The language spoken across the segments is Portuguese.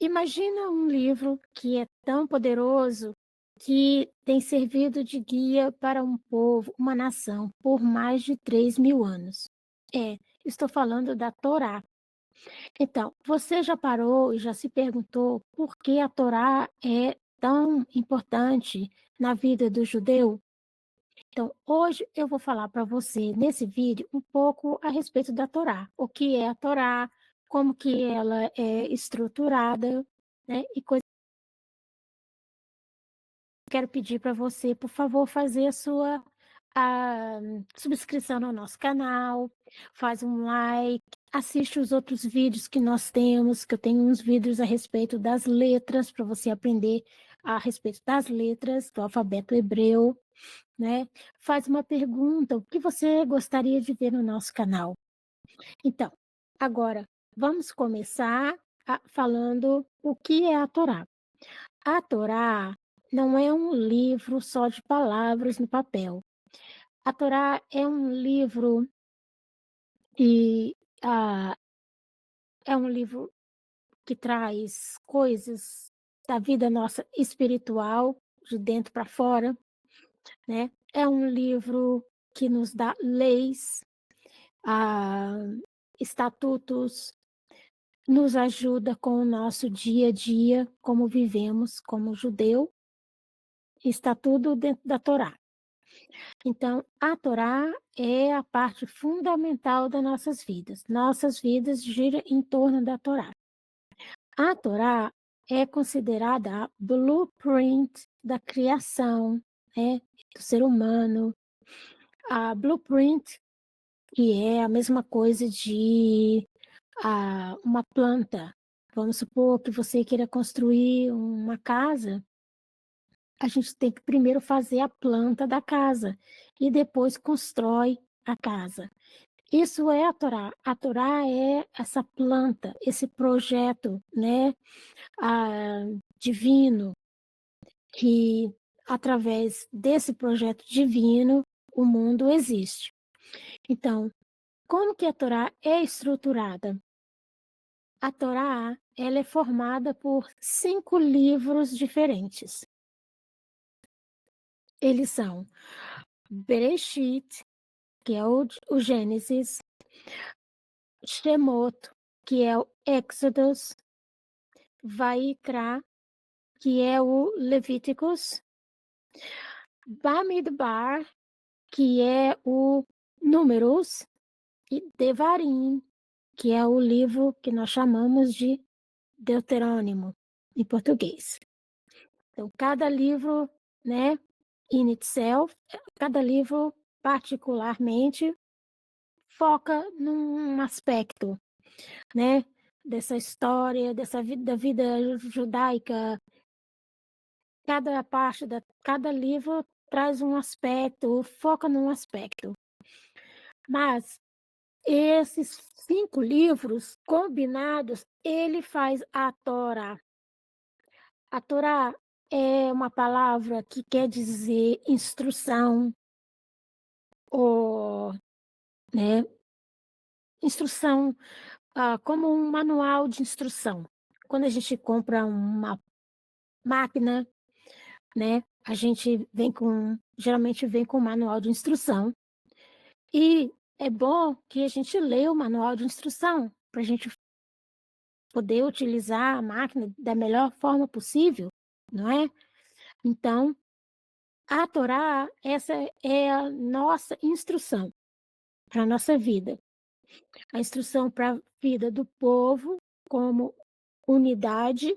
Imagina um livro que é tão poderoso que tem servido de guia para um povo, uma nação, por mais de 3.000 anos. É, estou falando da Torá. Então, você já parou e já se perguntou por que a Torá é tão importante na vida do judeu? Então, hoje eu vou falar para você, nesse vídeo, um pouco a respeito da Torá. O que é a Torá, como que ela é estruturada, né, e quero pedir para você, por favor, fazer a sua ah, subscrição no nosso canal, faz um like, assiste os outros vídeos que nós temos, que eu tenho uns vídeos a respeito das letras, para você aprender a respeito das letras do alfabeto hebreu, né? Faz uma pergunta, o que você gostaria de ver no nosso canal? Então, agora, vamos começar falando o que é a Torá. A Torá não é um livro só de palavras no papel. A Torá é um livro e é um livro que traz coisas da vida nossa espiritual, de dentro para fora, né. É um livro que nos dá leis, ah, estatutos, nos ajuda com o nosso dia a dia, como vivemos como judeu, está tudo dentro da Torá. Então, a Torá é a parte fundamental das nossas vidas. Nossas vidas giram em torno da Torá. A Torá é considerada a blueprint da criação, né, do ser humano. A blueprint, que é a mesma coisa de uma planta. Vamos supor que você queira construir uma casa, a gente tem que primeiro fazer a planta da casa e depois constrói a casa. Isso é a Torá. A Torá é essa planta, esse projeto, né, divino, que através desse projeto divino o mundo existe. Então, como que a Torá é estruturada? A Torá, ela é formada por 5 livros diferentes. Eles são Bereshit, que é o Gênesis, Shemot, que é o Éxodos, Vaikra, que é o Levíticos, Bamidbar, que é o Números, e Devarim, que é o livro que nós chamamos de Deuterônimo, em português. Então, cada livro, né, in itself, cada livro particularmente foca num aspecto, né, dessa história, dessa vida, da vida judaica. Cada livro traz um aspecto, foca num aspecto. Mas esses 5 livros combinados, ele faz a Torá. A Torá é uma palavra que quer dizer instrução, ou, né, instrução, como um manual de instrução. Quando a gente compra uma máquina, né, a gente geralmente vem com um manual de instrução, e é bom que a gente leia o manual de instrução, para a gente poder utilizar a máquina da melhor forma possível, não é? Então, a Torá, essa é a nossa instrução para a nossa vida. A instrução para a vida do povo como unidade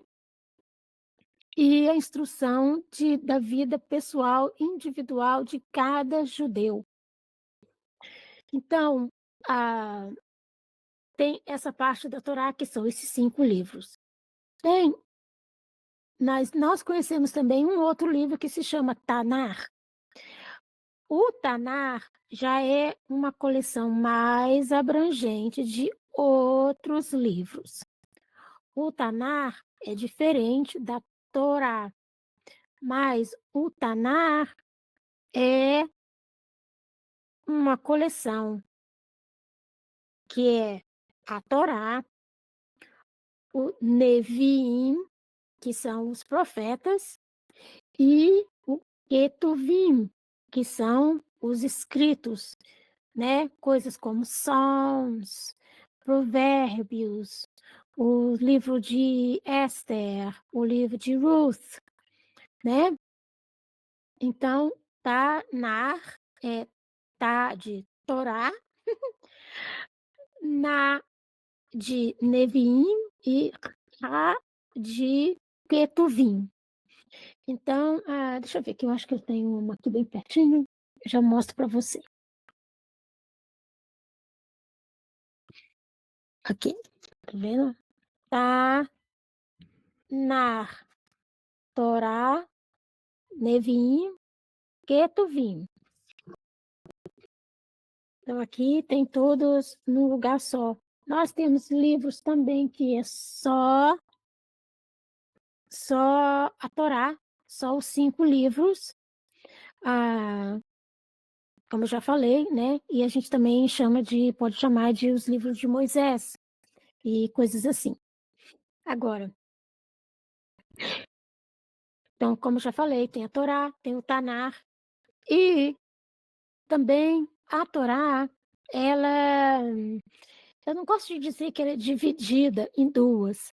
e a instrução da vida pessoal, individual de cada judeu. Então, ah, tem essa parte da Torá que são esses 5 livros. Tem nós conhecemos também um outro livro que se chama Tanar. O Tanar já é uma coleção mais abrangente de outros livros. O Tanar é diferente da Torá, mas o Tanar é uma coleção que é a Torá, o Neviim, que são os profetas, e o Ketuvim, que são os escritos, né? Coisas como Salmos, Provérbios, o livro de Esther, o livro de Ruth, né? Então, Tanar é tá de Torá, na de Neviim e Ra de Ketuvim. Então, deixa eu ver aqui, eu acho que eu tenho uma aqui bem pertinho, já mostro para você. Aqui, tá vendo? Tá na Torá, Neviim, Ketuvim. Então, aqui tem todos num lugar só. Nós temos livros também que é só a Torá, só os 5 livros, ah, como eu já falei, né? E a gente também pode chamar de os livros de Moisés e coisas assim. Agora, então, como eu já falei, tem a Torá, tem o Tanar, e também a Torá, ela, eu não gosto de dizer que ela é dividida em duas.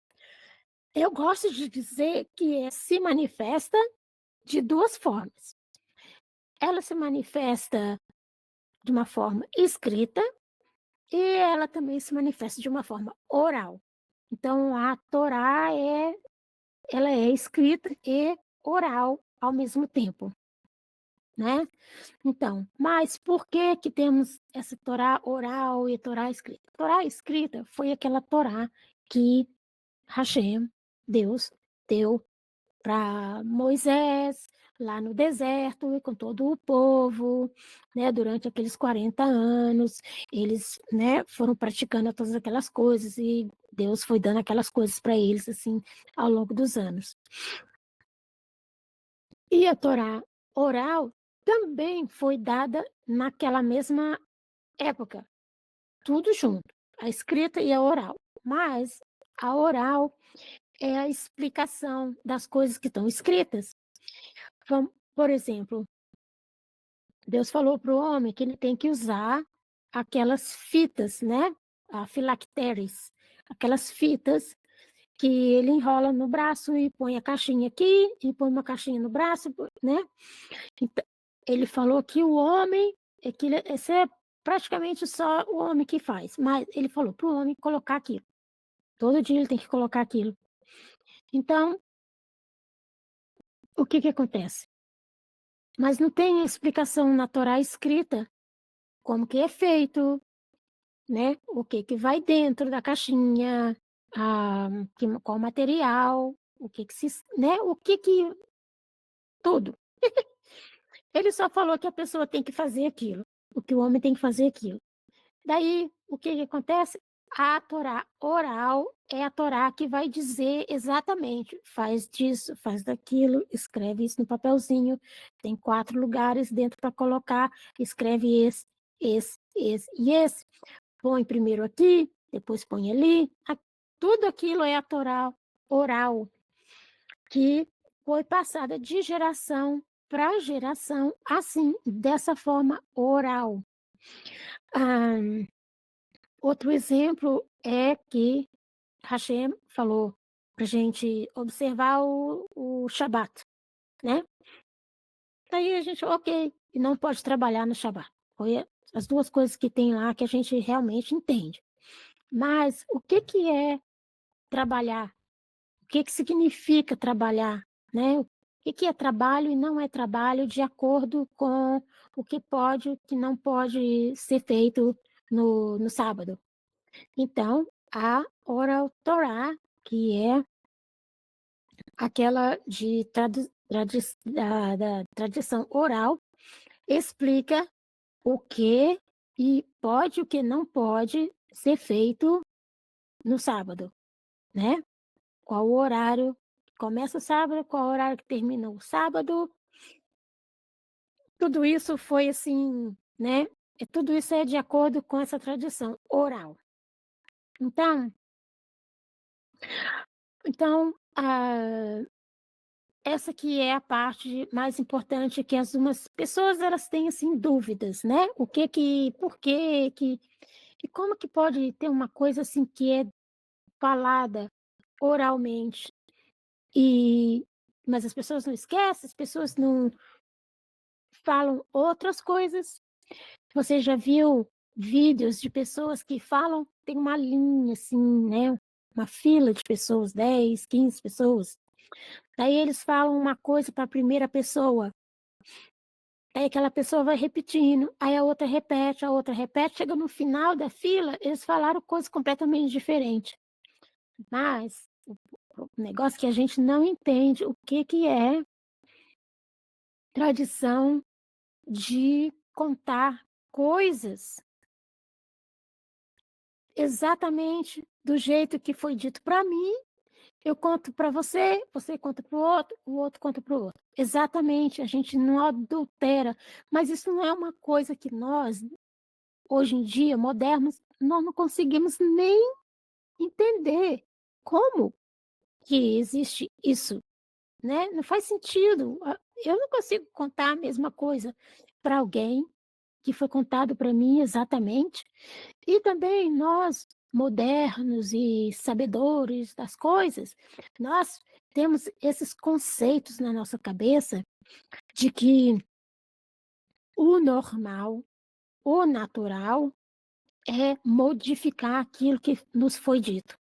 Eu gosto de dizer que se manifesta de duas formas. Ela se manifesta de uma forma escrita e ela também se manifesta de uma forma oral. Então, a Torá ela é escrita e oral ao mesmo tempo, né? Então, mas por que que temos essa Torá oral e Torá escrita? Torá escrita foi aquela Torá que Hashem, Deus, deu para Moisés, lá no deserto, e com todo o povo, né, durante aqueles 40 anos, eles, né, foram praticando todas aquelas coisas, e Deus foi dando aquelas coisas para eles, assim, ao longo dos anos. E a Torá oral também foi dada naquela mesma época, tudo junto, a escrita e a oral. Mas a oral é a explicação das coisas que estão escritas. Por exemplo, Deus falou para o homem que ele tem que usar aquelas fitas, né? A filactéries, aquelas fitas que ele enrola no braço e põe a caixinha aqui e põe uma caixinha no braço, né? Então, ele falou que o homem, esse é praticamente só o homem que faz, mas ele falou para o homem colocar aquilo. Todo dia ele tem que colocar aquilo. Então, o que que acontece? Mas não tem explicação na Torá escrita como que é feito, né? O que que vai dentro da caixinha, qual material, o que que né? O que que tudo. Ele só falou que a pessoa tem que fazer aquilo, o que o homem tem que fazer aquilo. Daí, o que que acontece? A Torá oral é a Torá que vai dizer exatamente, faz disso, faz daquilo, escreve isso no papelzinho, tem 4 lugares dentro para colocar, escreve esse e esse. Põe primeiro aqui, depois põe ali. Tudo aquilo é a Torá oral, que foi passada de geração para geração, assim, dessa forma oral. Outro exemplo é que Hashem falou para a gente observar o Shabat, né? Aí a gente, ok, e não pode trabalhar no Shabat. Foi as duas coisas que tem lá que a gente realmente entende. Mas o que que é trabalhar? O que que significa trabalhar, né? O que que é trabalho e não é trabalho de acordo com o que pode e o que não pode ser feito no sábado. Então, a Oral Torah, que é aquela da tradição oral, explica o que e pode e o que não pode ser feito no sábado, né? Qual o horário que começa o sábado, qual o horário que termina o sábado. Tudo isso foi assim, né? Tudo isso é de acordo com essa tradição oral. Então, Então, essa que é a parte mais importante que as pessoas elas têm, assim, dúvidas, né, o que que por que e como que pode ter uma coisa, assim, que é falada oralmente e mas as pessoas não esquecem, as pessoas não falam outras coisas. Você já viu vídeos de pessoas que falam tem uma linha, assim, né, uma fila de pessoas, 10, 15 pessoas, daí eles falam uma coisa para a primeira pessoa, aí aquela pessoa vai repetindo, aí a outra repete, chega no final da fila, eles falaram coisa completamente diferente. Mas o negócio é que a gente não entende o que que é tradição de contar coisas exatamente do jeito que foi dito para mim, eu conto para você, você conta para o outro conta para o outro. Exatamente, a gente não adultera, mas isso não é uma coisa que nós, hoje em dia, modernos, nós não conseguimos nem entender como que existe isso, né, não faz sentido. Eu não consigo contar a mesma coisa para alguém que foi contado para mim exatamente, e também nós, modernos e sabedores das coisas, nós temos esses conceitos na nossa cabeça de que o normal, o natural é modificar aquilo que nos foi dito,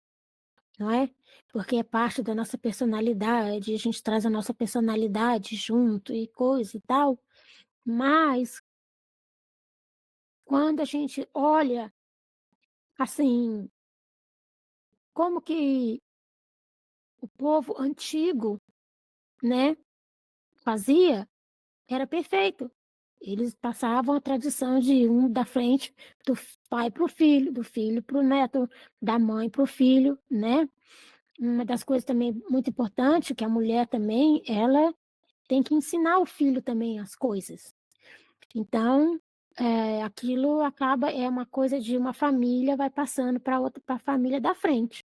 não é? Porque é parte da nossa personalidade, a gente traz a nossa personalidade junto e coisa e tal, mas quando a gente olha, assim, como que o povo antigo, né, fazia, era perfeito. Eles passavam a tradição de um da frente, do pai para o filho, do filho para o neto, da mãe para o filho, né. Uma das coisas também muito importante, que a mulher também, ela tem que ensinar o filho também as coisas. Então, aquilo acaba é uma coisa de uma família vai passando para outra para a família da frente.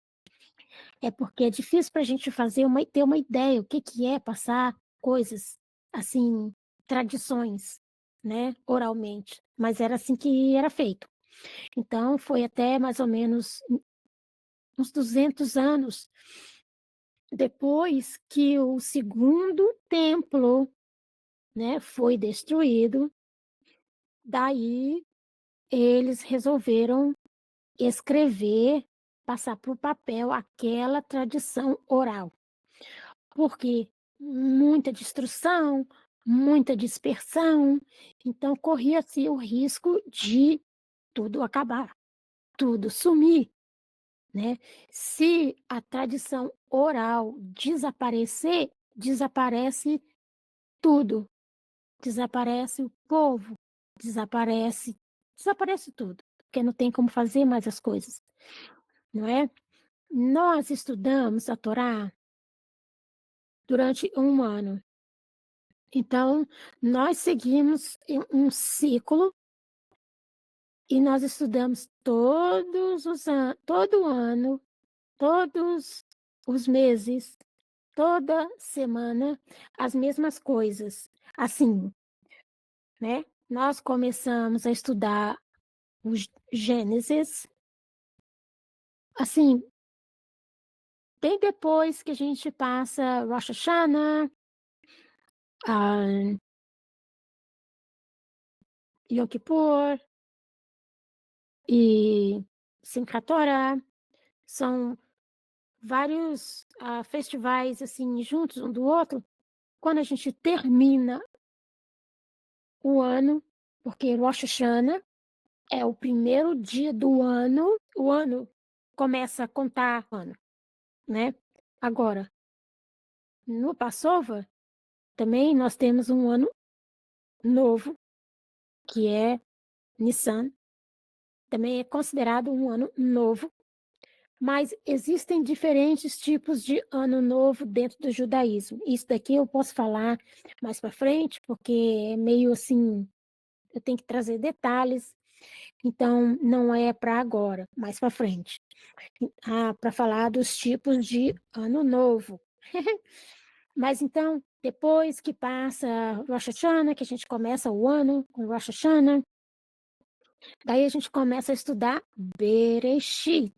É porque é difícil para a gente fazer ter uma ideia, o que que é passar coisas, assim, tradições, né, oralmente, mas era assim que era feito. Então foi até mais ou menos uns 200 anos depois que o segundo templo, né, foi destruído, daí eles resolveram escrever, passar para o papel aquela tradição oral. Porque muita destruição, muita dispersão, então corria-se o risco de tudo acabar, tudo sumir, né. Se a tradição oral desaparecer, desaparece tudo, desaparece o povo, desaparece tudo, porque não tem como fazer mais as coisas, não é. Nós estudamos a Torá durante um ano. Então, nós seguimos um ciclo e nós estudamos todos os an todo ano, todos os meses, toda semana, as mesmas coisas. Assim, né, nós começamos a estudar o Gênesis, assim, bem depois que a gente passa Rosh Hashanah, ah, Yom Kippur e Simchat Torah. São vários, festivais, assim, juntos um do outro, quando a gente termina o ano, porque Rosh Hashanah é o primeiro dia do ano, o ano começa a contar o ano, né. Agora, no Passover, também nós temos um ano novo, que é Nissan, também é considerado um ano novo. Mas existem diferentes tipos de ano novo dentro do judaísmo. Isso daqui eu posso falar mais para frente, porque é meio assim, eu tenho que trazer detalhes, então não é para agora, mais para frente. para falar dos tipos de ano novo. Mas então, depois que passa Rosh Hashanah, que a gente começa o ano com Rosh Hashanah, daí a gente começa a estudar Bereshit,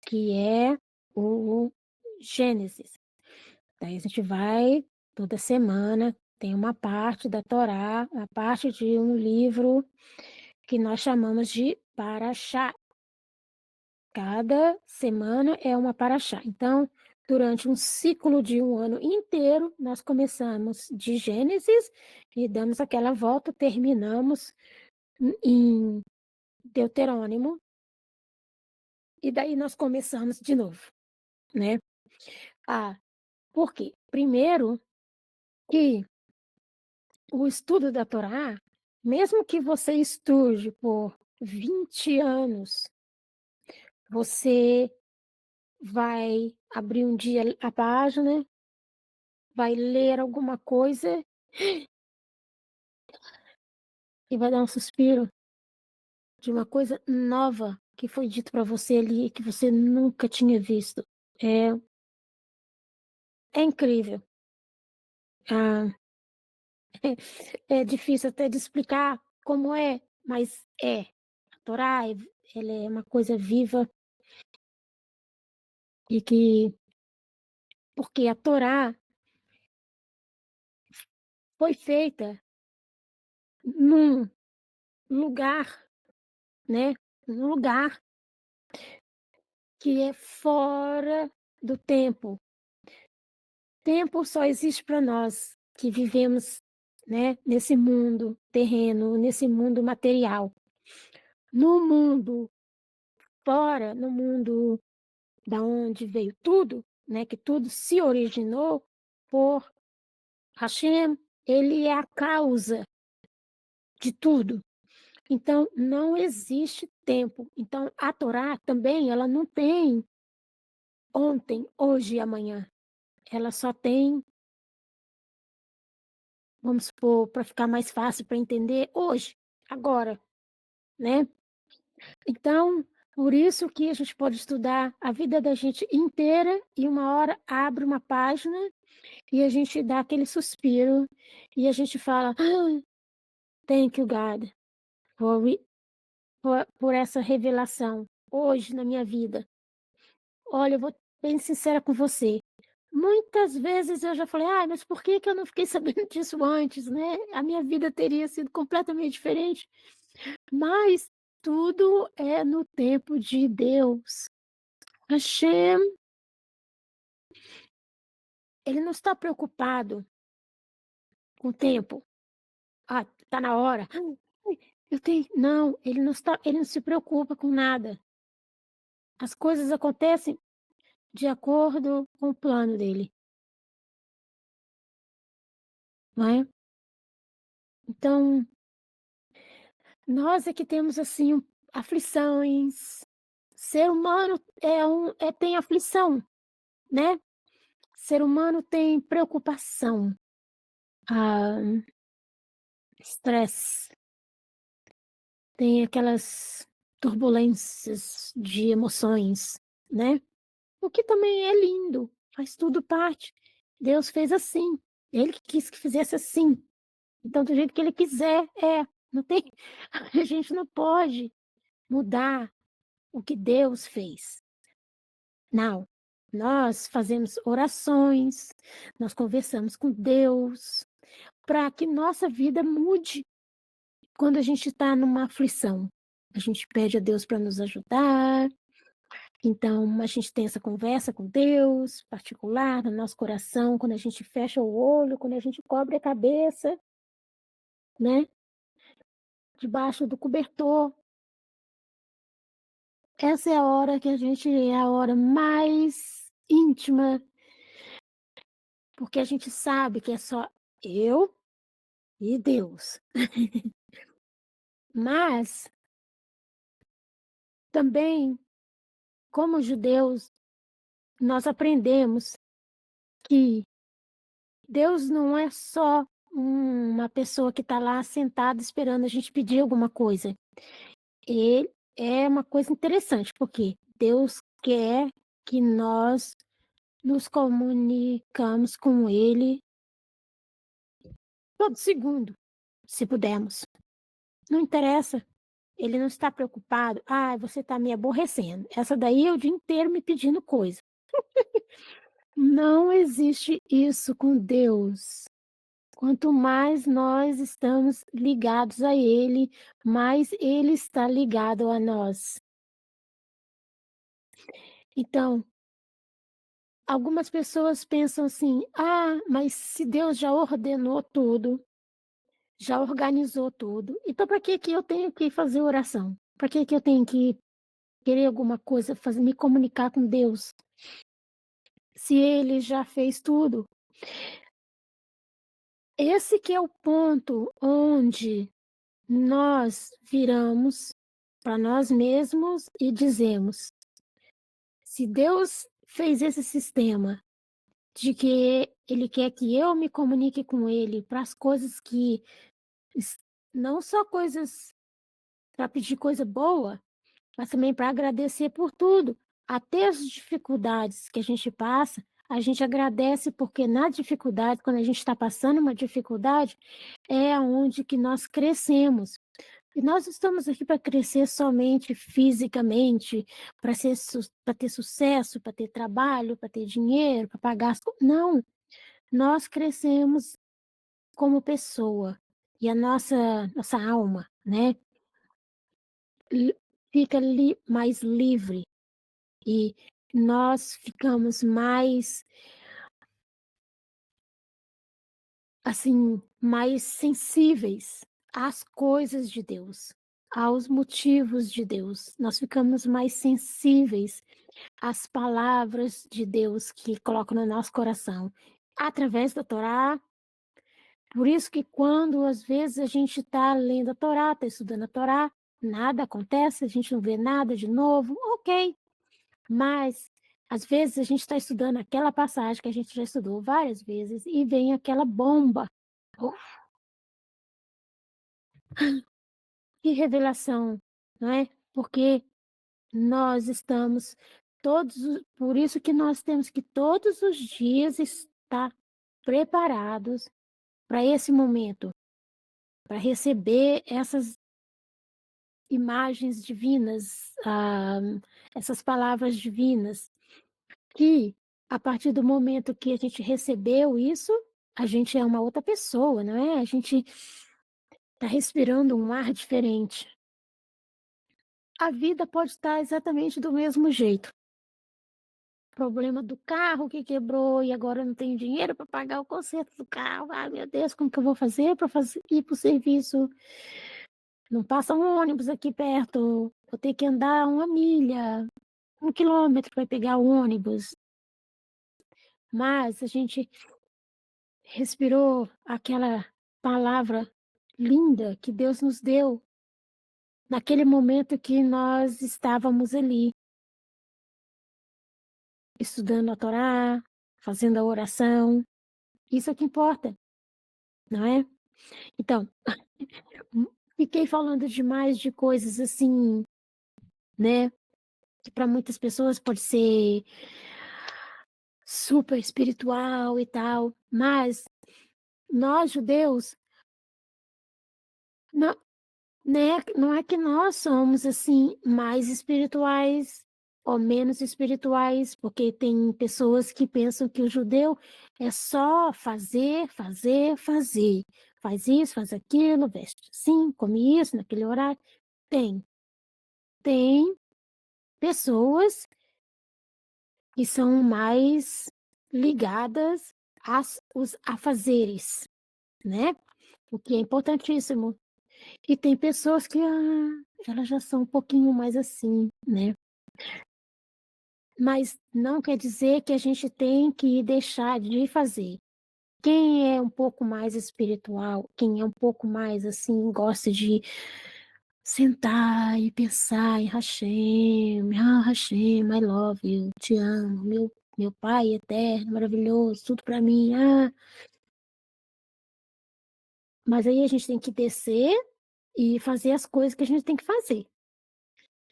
que é o Gênesis. Daí a gente vai toda semana, tem uma parte da Torá, a parte de um livro que nós chamamos de Parashá. Cada semana é uma paraxá. Então, durante um ciclo de um ano inteiro, nós começamos de Gênesis e damos aquela volta, terminamos em Deuterônimo, e daí nós começamos de novo, né? Por quê? Primeiro que o estudo da Torá, mesmo que você estude por 20 anos, você vai abrir um dia a página, vai ler alguma coisa e vai dar um suspiro de uma coisa nova que foi dito para você ali, que você nunca tinha visto. É, é incrível. Ah, é difícil até de explicar como é, mas é. A Torá, ela é uma coisa viva e que, porque a Torá foi feita num lugar, né? Num lugar que é fora do tempo. Tempo só existe para nós que vivemos, né, nesse mundo terreno, nesse mundo material. No mundo fora, no mundo da onde veio tudo, né, que tudo se originou por Hashem, ele é a causa de tudo. Então, não existe tempo. Então, a Torá também, ela não tem ontem, hoje e amanhã. Ela só tem, vamos supor, para ficar mais fácil para entender, hoje, agora, né? Então, por isso que a gente pode estudar a vida da gente inteira e uma hora abre uma página e a gente dá aquele suspiro e a gente fala, thank you, God, por essa revelação hoje na minha vida. Olha, eu vou bem sincera com você. Muitas vezes eu já falei, mas por que que eu não fiquei sabendo disso antes, né? A minha vida teria sido completamente diferente. Mas tudo é no tempo de Deus. Hashem, ele não está preocupado com o tempo. Tá na hora. Ai, eu tenho. Não, ele não se preocupa com nada. As coisas acontecem de acordo com o plano dele, não é? Então, nós é que temos assim aflições. Ser humano tem aflição, né? Ser humano tem preocupação, ah, estresse, tem aquelas turbulências de emoções, né? O que também é lindo, faz tudo parte. Deus fez assim, ele que quis que fizesse assim. Então, do jeito que ele quiser, não tem, a gente não pode mudar o que Deus fez. Não, nós fazemos orações, nós conversamos com Deus, para que nossa vida mude quando a gente está numa aflição. A gente pede a Deus para nos ajudar, então a gente tem essa conversa com Deus, particular, no nosso coração, quando a gente fecha o olho, quando a gente cobre a cabeça, né? Debaixo do cobertor. Essa é a hora que é a hora mais íntima, porque a gente sabe que é só eu e Deus. Mas também, como judeus, nós aprendemos que Deus não é só uma pessoa que está lá sentada esperando a gente pedir alguma coisa. Ele é uma coisa interessante, porque Deus quer que nós nos comunicamos com Ele todo segundo, se pudermos. Não interessa, Ele não está preocupado: "Ah, você está me aborrecendo, essa daí é o dia inteiro me pedindo coisa". Não existe isso com Deus. Quanto mais nós estamos ligados a Ele, mais Ele está ligado a nós. Então, algumas pessoas pensam assim: "Ah, mas se Deus já ordenou tudo, já organizou tudo, então para que que eu tenho que fazer oração? Para que que eu tenho que querer alguma coisa, fazer me comunicar com Deus, se Ele já fez tudo?". Esse que é o ponto onde nós viramos para nós mesmos e dizemos: "Se Deus fez esse sistema de que Ele quer que eu me comunique com Ele para as coisas que es não só coisas para pedir coisa boa, mas também para agradecer por tudo, até as dificuldades que a gente passa, a gente agradece, porque na dificuldade, quando a gente está passando uma dificuldade, é onde que nós crescemos. E nós estamos aqui para crescer somente fisicamente, para ser para ter sucesso, para ter trabalho, para ter dinheiro, para pagar as co não, nós crescemos como pessoa, e a nossa alma, né, li fica mais livre, e nós ficamos mais, assim, mais sensíveis às coisas de Deus, aos motivos de Deus. Nós ficamos mais sensíveis às palavras de Deus que coloca no nosso coração, através da Torá. Por isso que quando às vezes a gente está lendo a Torá, está estudando a Torá, nada acontece, a gente não vê nada de novo, ok. Mas às vezes a gente está estudando aquela passagem que a gente já estudou várias vezes e vem aquela bomba. Oh, que revelação, não é? Porque nós estamos por isso que nós temos que todos os dias estar preparados para esse momento, para receber essas imagens divinas, essas palavras divinas, que a partir do momento que a gente recebeu isso, a gente é uma outra pessoa, não é? A gente está respirando um ar diferente. A vida pode estar exatamente do mesmo jeito. Problema do carro que quebrou e agora eu não tenho dinheiro para pagar o conserto do carro. Ai, meu Deus, como que eu vou fazer para ir para o serviço? Não passa um ônibus aqui perto, vou ter que andar 1 milha, 1 quilômetro para pegar o ônibus. Mas a gente respirou aquela palavra linda que Deus nos deu naquele momento que nós estávamos ali, estudando a Torá, fazendo a oração. Isso é que importa, não é? Então, fiquei falando demais de coisas assim, né, que para muitas pessoas pode ser super espiritual e tal, mas nós judeus, não, né, não é que nós somos assim mais espirituais ou menos espirituais, porque tem pessoas que pensam que o judeu é só fazer, fazer, fazer. Faz isso, faz aquilo, veste assim, come isso naquele horário. Tem, tem pessoas que são mais ligadas os afazeres, né, o que é importantíssimo. E tem pessoas que, elas já são um pouquinho mais assim, né. Mas não quer dizer que a gente tem que deixar de fazer. Quem é um pouco mais espiritual, quem é um pouco mais, assim, gosta de sentar e pensar em Hashem, Hashem, I love you, te amo, meu pai eterno, maravilhoso, tudo para mim, mas aí a gente tem que descer e fazer as coisas que a gente tem que fazer,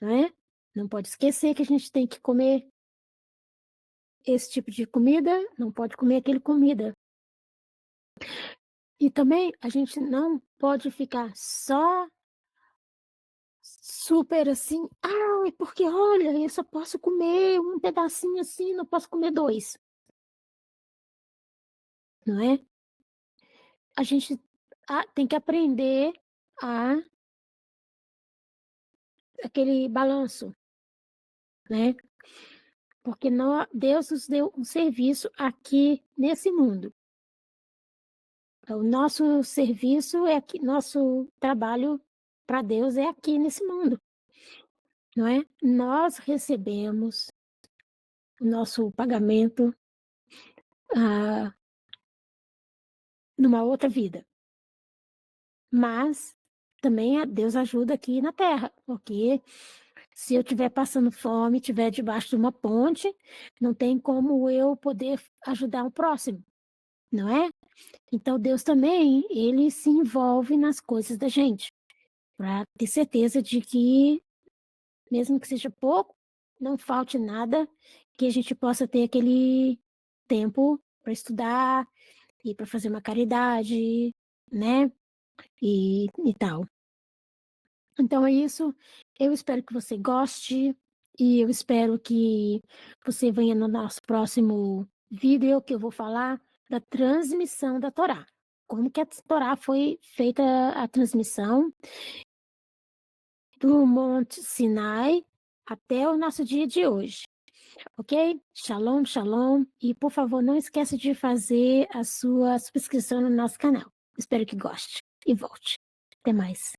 não é? Não pode esquecer que a gente tem que comer esse tipo de comida, não pode comer aquele comida. E também a gente não pode ficar só super assim: "Ai, porque olha, eu só posso comer um pedacinho assim, não posso comer 2", não é? A gente tem que aprender a aquele balanço, né, porque Deus nos deu um serviço aqui nesse mundo. O nosso serviço é aqui, nosso trabalho para Deus é aqui nesse mundo, não é? Nós recebemos o nosso pagamento, ah, numa outra vida, mas também a Deus ajuda aqui na terra, porque se eu estiver passando fome, estiver debaixo de uma ponte, não tem como eu poder ajudar o próximo, não é? Então Deus também, ele se envolve nas coisas da gente, para ter certeza de que, mesmo que seja pouco, não falte nada, que a gente possa ter aquele tempo para estudar e para fazer uma caridade, né, e tal. Então é isso, eu espero que você goste, e eu espero que você venha no nosso próximo vídeo, que eu vou falar da transmissão da Torá. Como que a Torá foi feita, a transmissão do Monte Sinai até o nosso dia de hoje, ok? Shalom, shalom, e por favor não esqueça de fazer a sua subscrição no nosso canal. Espero que goste e volte. Até mais.